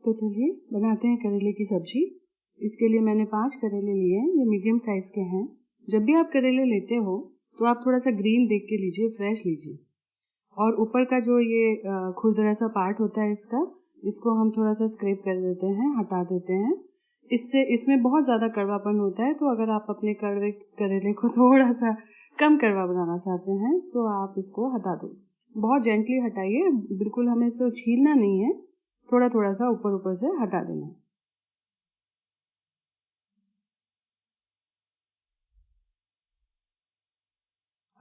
तो चलिए बनाते हैं करेले की सब्जी। इसके लिए मैंने 5 करेले लिए हैं, ये मीडियम साइज़ के हैं। जब भी आप करेले लेते हो तो आप थोड़ा सा ग्रीन देख के लीजिए, फ्रेश लीजिए। और ऊपर का जो ये खुरदरा सा पार्ट होता है इसको हम थोड़ा सा स्क्रैप कर देते हैं, हटा देते हैं। इसमें बहुत ज़्यादा कड़वापन होता है, तो अगर आप अपने करेले को थोड़ा सा कम कड़वा बनाना चाहते हैं तो आप इसको हटा दो। बहुत जेंटली हटाइए, बिल्कुल हमें इसको छीलना नहीं है, थोड़ा थोड़ा सा ऊपर ऊपर से हटा देना है।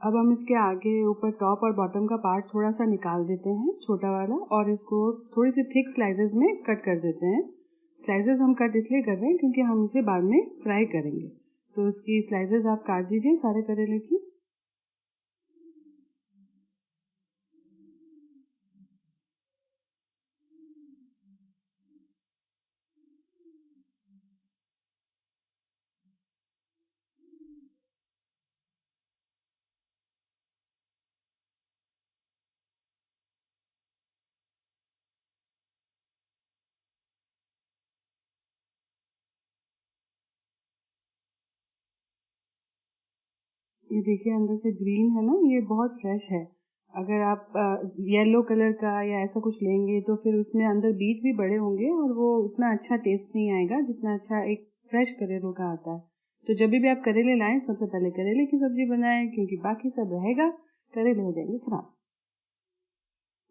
अब हम इसके आगे ऊपर टॉप और बॉटम का पार्ट थोड़ा सा निकाल देते हैं, छोटा वाला, और इसको थोड़ी सी थिक स्लाइसेस में कट कर देते हैं। स्लाइसेस हम कट इसलिए कर रहे हैं क्योंकि हम इसे बाद में फ्राई करेंगे। तो इसकी स्लाइसेस आप काट दीजिए सारे करेले की। ये देखिए अंदर से ग्रीन है ना, ये बहुत फ्रेश है। अगर आप येलो कलर का या ऐसा कुछ लेंगे तो फिर उसमें अंदर बीज भी बड़े होंगे और वो उतना अच्छा टेस्ट नहीं आएगा जितना अच्छा एक फ्रेश करेलों का आता है। तो जब भी आप करेले लाएं सबसे पहले करेले की सब्जी बनाएं, क्योंकि बाकी सब रहेगा, करेले हो जाएंगे खराब।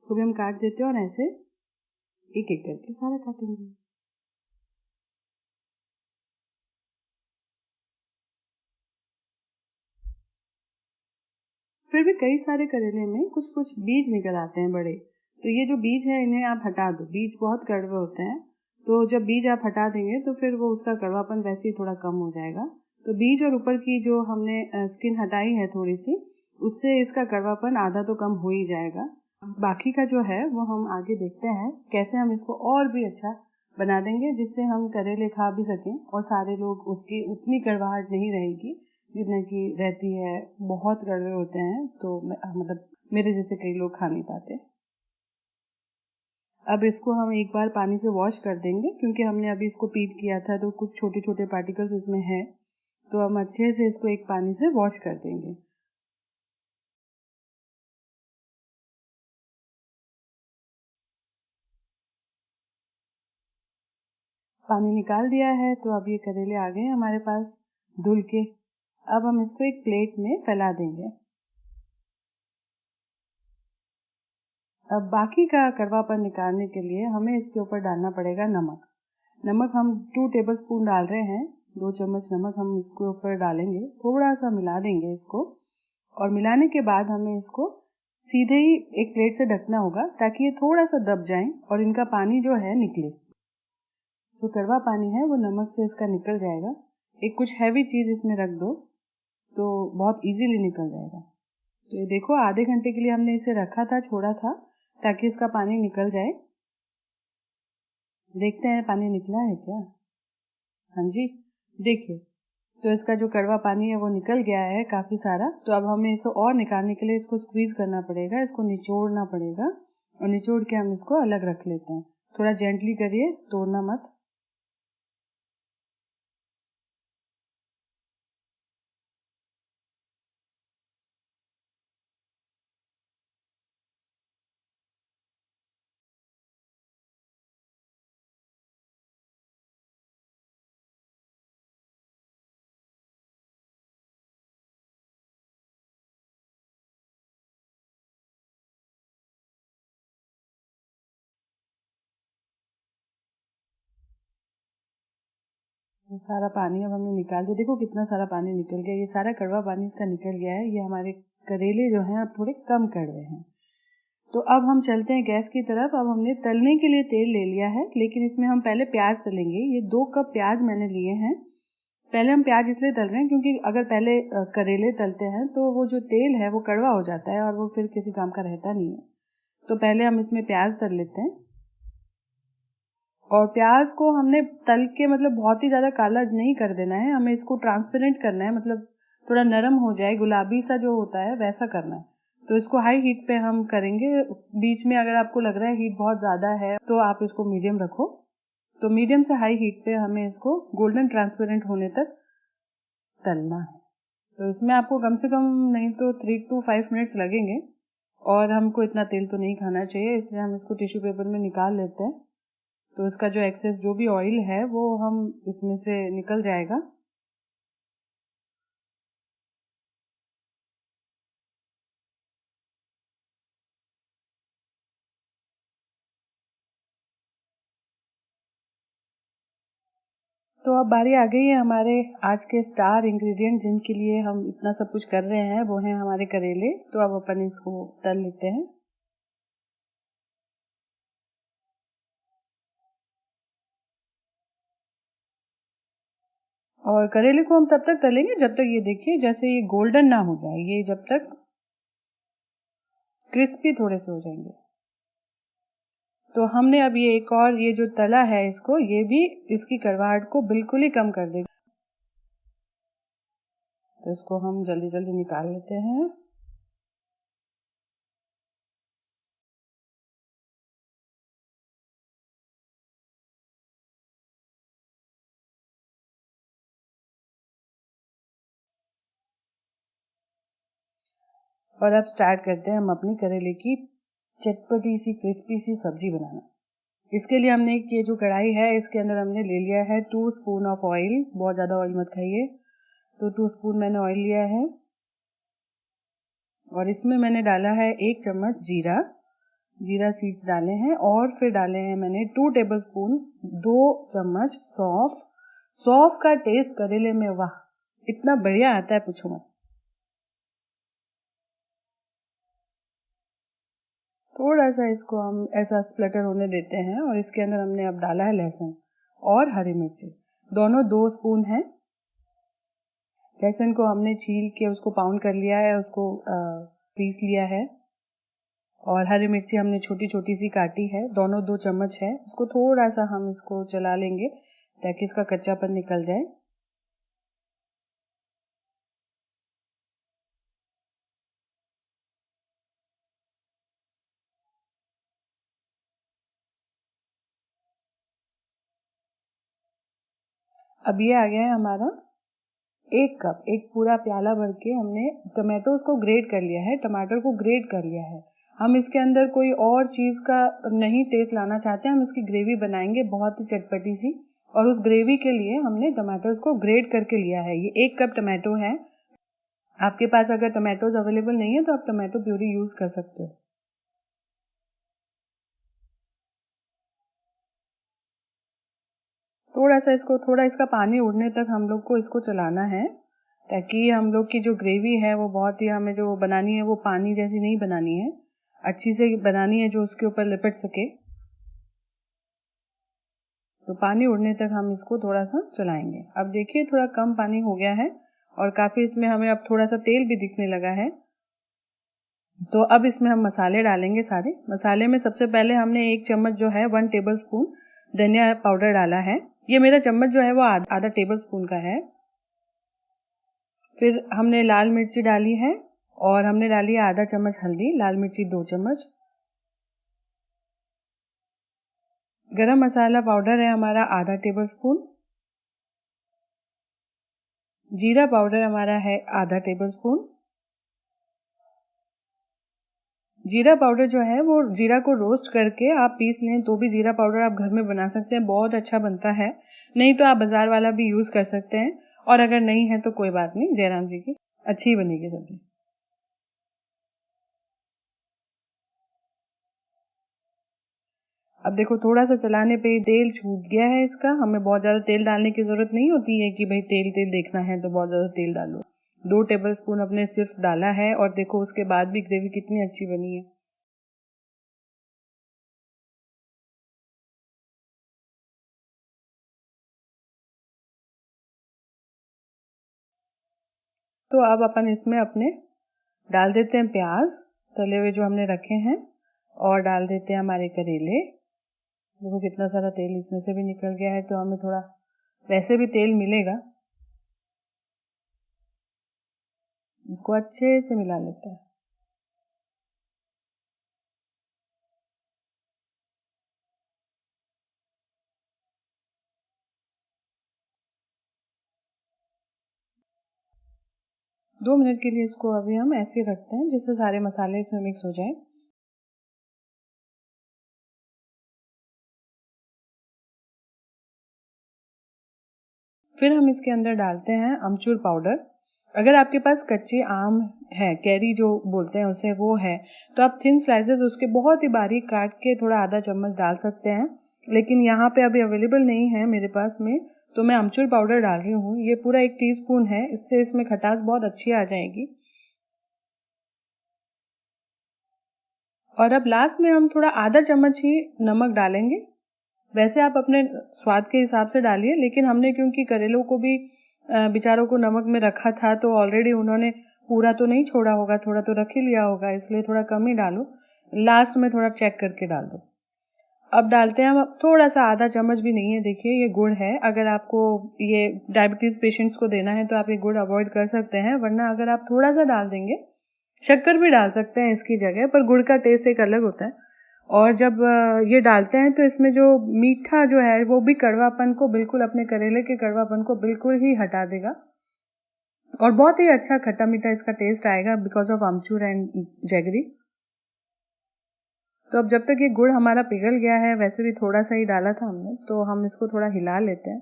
इसको भी हम काट देते हैं और ऐसे एक एक करके सारा काटेंगे। फिर भी कई सारे करेले में कुछ कुछ बीज निकल आते हैं बड़े, तो ये जो बीज है इन्हें आप हटा दो। बीज बहुत कड़वे होते हैं, तो जब बीज आप हटा देंगे तो फिर वो उसका कड़वापन वैसे ही थोड़ा कम हो जाएगा। तो बीज और ऊपर की जो हमने स्किन हटाई है थोड़ी सी, उससे इसका कड़वापन आधा तो कम हो ही जाएगा। बाकी का जो है वो हम आगे देखते हैं कैसे हम इसको और भी अच्छा बना देंगे, जिससे हम करेले खा भी सकें और सारे लोग उसकी उतनी कड़वाहट नहीं रहेगी जितना की रहती है। बहुत कड़वे होते हैं तो मतलब मेरे जैसे कई लोग खा नहीं पाते। अब इसको हम एक बार पानी से वॉश कर देंगे, क्योंकि हमने अभी इसको पील किया था तो कुछ छोटे छोटे पार्टिकल्स इसमें हैं, तो हम अच्छे से इसको एक पानी से वॉश कर देंगे। पानी निकाल दिया है तो अब ये करेले आ गए हमारे पास धुल के। अब हम इसको एक प्लेट में फैला देंगे। अब बाकी का कड़वापन निकालने के लिए हमें इसके ऊपर डालना पड़ेगा नमक। नमक हम 2 टेबलस्पून डाल रहे हैं, 2 चम्मच नमक हम इसके ऊपर डालेंगे, थोड़ा सा मिला देंगे इसको। और मिलाने के बाद हमें इसको सीधे ही एक प्लेट से ढकना होगा ताकि ये थोड़ा सा दब जाए और इनका पानी जो है निकले। जो कड़वा पानी है वो नमक से इसका निकल जाएगा। एक कुछ हैवी चीज इसमें रख दो तो बहुत इजीली निकल जाएगा। तो ये देखो आधे घंटे के लिए हमने इसे रखा था, छोड़ा था ताकि इसका पानी निकल जाए। देखते हैं पानी निकला है क्या। हाँ जी, देखिए तो इसका जो कड़वा पानी है वो निकल गया है काफी सारा। तो अब हमें इसे और निकालने के लिए इसको स्क्वीज करना पड़ेगा, इसको निचोड़ना पड़ेगा, और निचोड़ के हम इसको अलग रख लेते हैं। थोड़ा जेंटली करिए, तोड़ना मत। वो सारा पानी अब हमने निकाल दिया। देखो कितना सारा पानी निकल गया, ये सारा कड़वा पानी इसका निकल गया है। ये हमारे करेले जो हैं अब थोड़े कम कड़वे हैं। तो अब हम चलते हैं गैस की तरफ। अब हमने तलने के लिए तेल ले लिया है, लेकिन इसमें हम पहले प्याज तलेंगे। ये 2 कप प्याज मैंने लिए हैं। पहले हम प्याज इसलिए तल रहे हैं क्योंकि अगर पहले करेले तलते हैं तो वो जो तेल है वो कड़वा हो जाता है और वो फिर किसी काम का रहता नहीं है। तो पहले हम इसमें प्याज तल लेते हैं। और प्याज को हमने तल के मतलब बहुत ही ज़्यादा काला नहीं कर देना है, हमें इसको ट्रांसपेरेंट करना है, मतलब थोड़ा नरम हो जाए, गुलाबी सा जो होता है वैसा करना है। तो इसको हाई हीट पे हम करेंगे। बीच में अगर आपको लग रहा है हीट बहुत ज़्यादा है तो आप इसको मीडियम रखो। तो मीडियम से हाई हीट पे हमें इसको गोल्डन ट्रांसपेरेंट होने तक तलना है। तो इसमें आपको कम से कम नहीं तो 3 to 5 मिनट्स लगेंगे, और हमको इतना तेल तो नहीं खाना चाहिए, इसलिए हम इसको टिश्यू पेपर में निकाल लेते हैं। तो इसका जो एक्सेस जो भी ऑयल है वो हम इसमें से निकल जाएगा। तो अब बारी आ गई है हमारे आज के स्टार इंग्रेडिएंट जिनके लिए हम इतना सब कुछ कर रहे हैं, वो हैं हमारे करेले। तो अब अपन इसको तल लेते हैं। और करेले को हम तब तक तलेंगे जब तक ये देखिए जैसे ये गोल्डन ना हो जाए, ये जब तक क्रिस्पी थोड़े से हो जाएंगे। तो हमने अब ये एक और ये जो तला है इसको, ये भी इसकी कड़वाहट को बिल्कुल ही कम कर देगा। तो इसको हम जल्दी जल्दी निकाल लेते हैं। और अब स्टार्ट करते हैं हम अपनी करेले की चटपटी सी क्रिस्पी सी सब्जी बनाना। इसके लिए हमने ये जो कढ़ाई है इसके अंदर हमने ले लिया है 2 स्पून ऑफ ऑयल। बहुत ज़्यादा ऑयल मत खाइए। तो 2 स्पून मैंने ऑयल लिया है, और इसमें मैंने डाला है 1 चम्मच जीरा। जीरा सीड्स डाले हैं, और फिर डाले हैं मैंने 2 टेबलस्पून 2 चम्मच सौंफ। सौंफ का टेस्ट करेले में वाह इतना बढ़िया आता है, पूछो मत। थोड़ा सा इसको हम ऐसा स्प्लटर होने देते हैं, और इसके अंदर हमने अब डाला है लहसुन और हरी मिर्ची, दोनों 2 स्पून है। लहसुन को हमने छील के उसको पाउंड कर लिया है, उसको पीस लिया है। और हरी मिर्ची हमने छोटी छोटी सी काटी है, दोनों 2 चम्मच है। उसको थोड़ा सा हम इसको चला लेंगे ताकि इसका कच्चापन निकल जाए। अब ये आ गया है हमारा 1 कप, एक पूरा प्याला भर के हमने टमाटोज को ग्रेट कर लिया है, टमाटर को ग्रेट कर लिया है। हम इसके अंदर कोई और चीज़ का नहीं टेस्ट लाना चाहते, हम इसकी ग्रेवी बनाएंगे बहुत ही चटपटी सी, और उस ग्रेवी के लिए हमने टमाटोज को ग्रेट करके लिया है। ये 1 कप टमाटो है। आपके पास अगर टमाटोज अवेलेबल नहीं है तो आप टमाटो प्यूरी यूज कर सकते हो। थोड़ा इसका पानी उड़ने तक हम लोग को इसको चलाना है, ताकि हम लोग की जो ग्रेवी है वो बहुत ही हमें जो बनानी है वो पानी जैसी नहीं बनानी है, अच्छी से बनानी है जो उसके ऊपर लिपट सके। तो पानी उड़ने तक हम इसको थोड़ा सा चलाएंगे। अब देखिए थोड़ा कम पानी हो गया है, और काफी इसमें हमें अब थोड़ा सा तेल भी दिखने लगा है। तो अब इसमें हम मसाले डालेंगे सारे। मसाले में सबसे पहले हमने 1 चम्मच जो है 1 टेबल स्पून धनिया पाउडर डाला है। ये मेरा चम्मच जो है वो आधा टेबल स्पून का है। फिर हमने लाल मिर्ची डाली है, और हमने डाली है आधा चम्मच हल्दी, लाल मिर्ची 2 चम्मच। गरम मसाला पाउडर है हमारा आधा टेबल स्पून। जीरा पाउडर हमारा है आधा टेबल स्पून। जीरा पाउडर जो है वो जीरा को रोस्ट करके आप पीस लें तो भी जीरा पाउडर आप घर में बना सकते हैं, बहुत अच्छा बनता है। नहीं तो आप बाजार वाला भी यूज कर सकते हैं, और अगर नहीं है तो कोई बात नहीं, जयराम जी की अच्छी बनेगी सब्जी। अब देखो थोड़ा सा चलाने पे तेल छूट गया है इसका। हमें बहुत ज्यादा तेल डालने की जरूरत नहीं होती है कि भाई तेल तेल देखना है तो बहुत ज्यादा तेल डालो। 2 टेबल स्पून अपने सिर्फ डाला है, और देखो उसके बाद भी ग्रेवी कितनी अच्छी बनी है। तो अब अपन इसमें अपने डाल देते हैं प्याज तले हुए जो हमने रखे हैं, और डाल देते हैं हमारे करेले। देखो कितना सारा तेल इसमें से भी निकल गया है, तो हमें थोड़ा वैसे भी तेल मिलेगा। इसको अच्छे से मिला लेते हैं। 2 मिनट के लिए इसको अभी हम ऐसे रखते हैं जिससे सारे मसाले इसमें मिक्स हो जाए। फिर हम इसके अंदर डालते हैं अमचूर पाउडर। अगर आपके पास कच्चे आम है, कैरी जो बोलते हैं उसे, वो है, तो आप थिन स्लाइसेस उसके बहुत ही बारीक काट के थोड़ा आधा चम्मच डाल सकते हैं, लेकिन यहाँ पे अभी अवेलेबल नहीं है मेरे पास में, तो मैं अमचूर पाउडर डाल रही हूँ। ये पूरा 1 टीस्पून है, इससे इसमें खटास बहुत अच्छी आ जाएगी। और अब लास्ट में हम थोड़ा आधा चम्मच ही नमक डालेंगे। वैसे आप अपने स्वाद के हिसाब से डालिए, लेकिन हमने क्योंकि करेलों को भी बेचारों को नमक में रखा था, तो ऑलरेडी उन्होंने पूरा तो नहीं छोड़ा होगा, थोड़ा तो रख ही लिया होगा, इसलिए थोड़ा कम ही डालो। लास्ट में थोड़ा चेक करके डाल दो। अब डालते हैं हम थोड़ा सा, आधा चम्मच भी नहीं है, देखिए ये गुड़ है। अगर आपको ये डायबिटीज पेशेंट्स को देना है तो आप ये गुड़ अवॉइड कर सकते हैं, वरना अगर आप थोड़ा सा डाल देंगे, शक्कर भी डाल सकते हैं इसकी जगह, पर गुड़ का टेस्ट एक अलग होता है। और जब ये डालते हैं तो इसमें जो मीठा जो है वो भी कड़वापन को बिल्कुल, अपने करेले के कड़वापन को बिल्कुल ही हटा देगा, और बहुत ही अच्छा खट्टा मीठा इसका टेस्ट आएगा because of amchur and jaggery. तो अब जब तक ये गुड़ हमारा पिघल गया है, वैसे भी थोड़ा सा ही डाला था हमने, तो हम इसको थोड़ा हिला लेते हैं।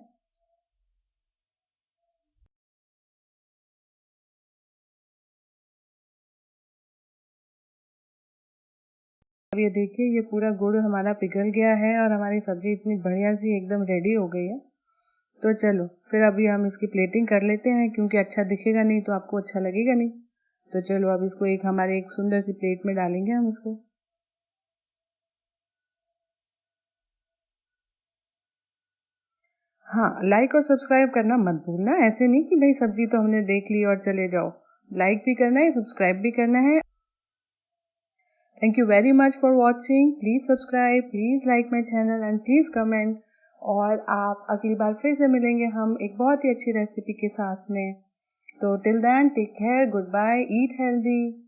अब ये देखिए ये पूरा गुड़ हमारा पिघल गया है और हमारी सब्जी इतनी बढ़िया सी एकदम रेडी हो गई है। तो चलो फिर अभी हम इसकी प्लेटिंग कर लेते हैं, क्योंकि अच्छा दिखेगा नहीं तो आपको अच्छा लगेगा नहीं। तो चलो अब इसको हमारे एक सुंदर सी प्लेट में डालेंगे हम इसको। हाँ, लाइक और सब्सक्राइब करना मत भूलना। ऐसे नहीं कि भाई सब्जी तो हमने देख ली और चले जाओ, लाइक भी करना है, सब्सक्राइब भी करना है। Thank you very much for watching. Please subscribe, please like my channel and please comment. और आप अगली बार फिर से मिलेंगे हम एक बहुत ही अच्छी रेसिपी के साथ में। तो till then take care, goodbye, eat healthy.